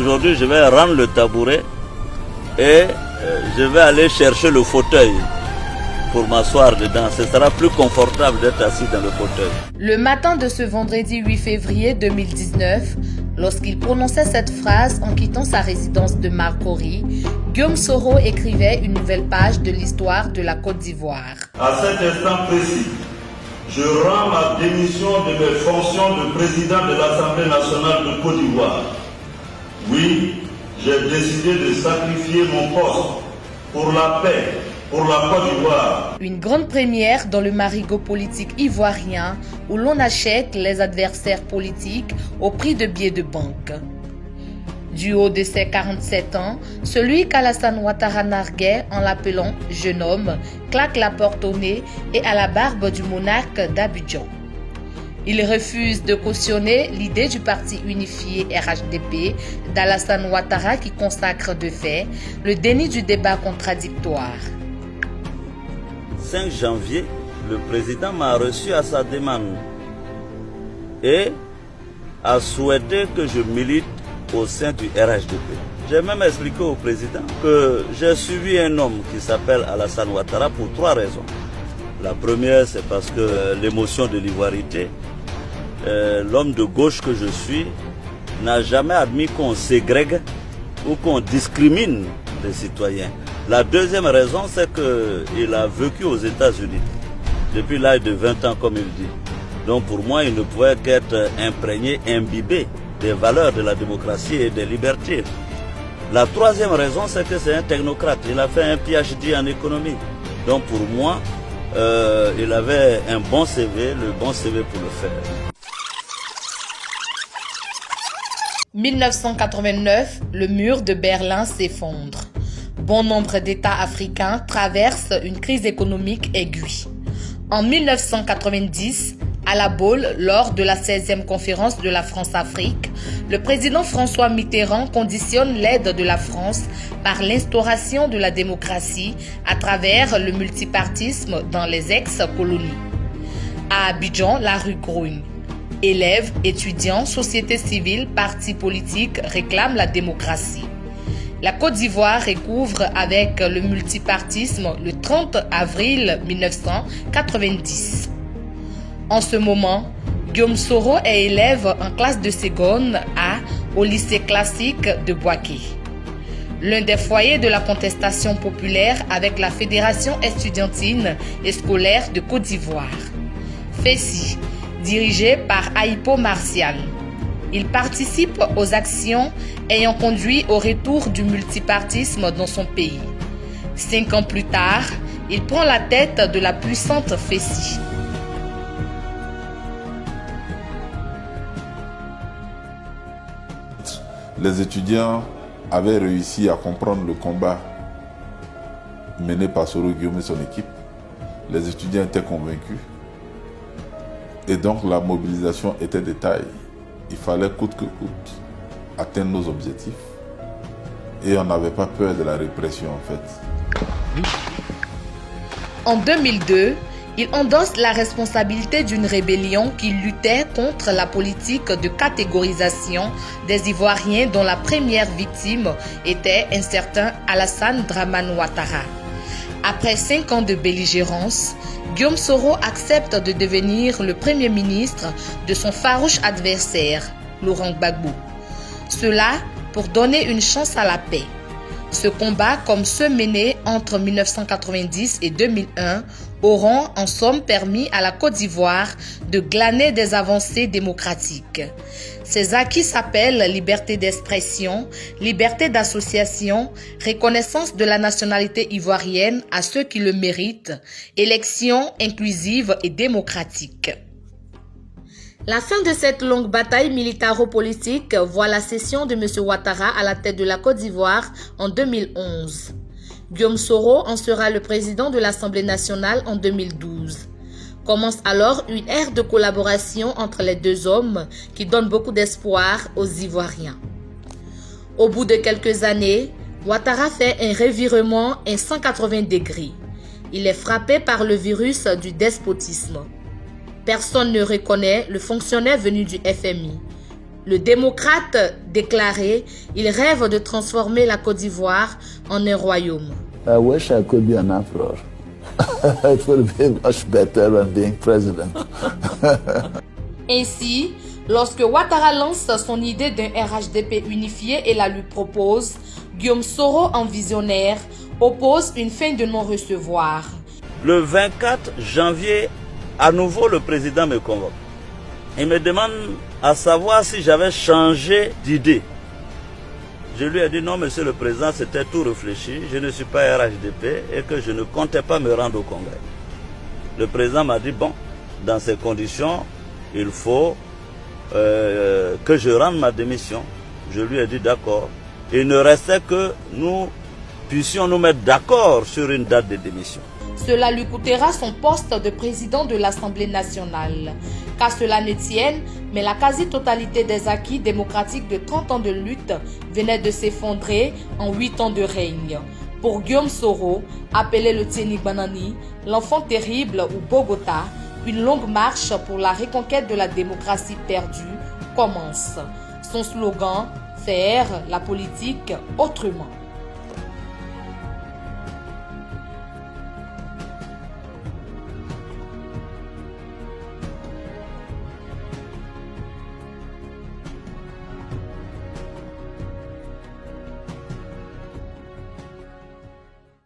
aujourd'hui, je vais rendre le tabouret et je vais aller chercher le fauteuil pour m'asseoir dedans. Ce sera plus confortable d'être assis dans le fauteuil. Le matin de ce vendredi 8 février 2019, lorsqu'il prononçait cette phrase en quittant sa résidence de Marcory, Guillaume Soro écrivait une nouvelle page de l'histoire de la Côte d'Ivoire. À cet instant précis, je rends ma démission de mes fonctions de président de l'Assemblée nationale de Côte d'Ivoire. Oui, j'ai décidé de sacrifier mon poste pour la paix, pour la Côte d'Ivoire. Une grande première dans le marigot politique ivoirien où l'on achète les adversaires politiques au prix de billets de banque. Du haut de ses 47 ans, celui qu'Alassane Ouattara narguait en l'appelant « jeune homme » claque la porte au nez et à la barbe du monarque d'Abidjan. Il refuse de cautionner l'idée du parti unifié RHDP d'Alassane Ouattara qui consacre de fait le déni du débat contradictoire. 5 janvier, le président m'a reçu à sa demande et a souhaité que je milite au sein du RHDP. J'ai même expliqué au président que j'ai suivi un homme qui s'appelle Alassane Ouattara pour 3 raisons. La première, c'est parce que l'émotion de l'ivoirité, l'homme de gauche que je suis, n'a jamais admis qu'on ségrègue ou qu'on discrimine les citoyens. La deuxième raison, c'est qu'il a vécu aux États-Unis depuis l'âge de 20 ans, comme il dit. Donc pour moi, il ne pouvait qu'être imprégné, imbibé des valeurs de la démocratie et des libertés. La troisième raison, c'est que c'est un technocrate. Il a fait un PhD en économie. Donc pour moi, il avait un bon CV, le bon CV pour le faire. 1989, le mur de Berlin s'effondre. Bon nombre d'États africains traversent une crise économique aiguë. En 1990, à La Baule, lors de la 16e conférence de la France-Afrique, le président François Mitterrand conditionne l'aide de la France par l'instauration de la démocratie à travers le multipartisme dans les ex-colonies. À Abidjan, la rue grogne. Élèves, étudiants, sociétés civiles, partis politiques réclament la démocratie. La Côte d'Ivoire recouvre avec le multipartisme le 30 avril 1990. En ce moment, Guillaume Soro est élève en classe de seconde au lycée classique de Bouaké, l'un des foyers de la contestation populaire avec la Fédération estudiantine et scolaire de Côte d'Ivoire, FESI, dirigée par Aipo Martial. Il participe aux actions ayant conduit au retour du multipartisme dans son pays. 5 ans plus tard, il prend la tête de la puissante FESI. Les étudiants avaient réussi à comprendre le combat mené par Soro Guillaume et son équipe. Les étudiants étaient convaincus. Et donc la mobilisation était de taille. Il fallait coûte que coûte atteindre nos objectifs. Et on n'avait pas peur de la répression en fait. En 2002, il endosse la responsabilité d'une rébellion qui luttait contre la politique de catégorisation des Ivoiriens dont la première victime était un certain Alassane Dramane Ouattara. Après 5 ans de belligérance, Guillaume Soro accepte de devenir le premier ministre de son farouche adversaire, Laurent Gbagbo. Cela pour donner une chance à la paix. Ce combat, comme ceux menés entre 1990 et 2001, auront en somme permis à la Côte d'Ivoire de glaner des avancées démocratiques. Ces acquis s'appellent liberté d'expression, liberté d'association, reconnaissance de la nationalité ivoirienne à ceux qui le méritent, élections inclusives et démocratiques. La fin de cette longue bataille militaro-politique voit la cession de M. Ouattara à la tête de la Côte d'Ivoire en 2011. Guillaume Soro en sera le président de l'Assemblée nationale en 2012. Commence alors une ère de collaboration entre les deux hommes qui donne beaucoup d'espoir aux Ivoiriens. Au bout de quelques années, Ouattara fait un revirement à 180 degrés. Il est frappé par le virus du despotisme. Personne ne reconnaît le fonctionnaire venu du FMI. Le démocrate déclarait, il rêve de transformer la Côte d'Ivoire en un royaume. I wish I could be an emperor. It would be much better than being president. Ainsi, lorsque Ouattara lance son idée d'un RHDP unifié et la lui propose, Guillaume Soro, en visionnaire, oppose une fin de non-recevoir. Le 24 janvier, à nouveau, le président me convoque. Il me demande à savoir si j'avais changé d'idée. Je lui ai dit non, monsieur le président, c'était tout réfléchi. Je ne suis pas RHDP et que je ne comptais pas me rendre au Congrès. Le président m'a dit bon, dans ces conditions, il faut que je rende ma démission. Je lui ai dit d'accord. Il ne restait que nous puissions nous mettre d'accord sur une date de démission. Cela lui coûtera son poste de président de l'Assemblée nationale. Qu'à cela ne tienne, mais la quasi-totalité des acquis démocratiques de 30 ans de lutte venait de s'effondrer en 8 ans de règne. Pour Guillaume Soro, appelé le Tieni Banani, l'enfant terrible ou Bogota, une longue marche pour la reconquête de la démocratie perdue commence. Son slogan, faire la politique autrement.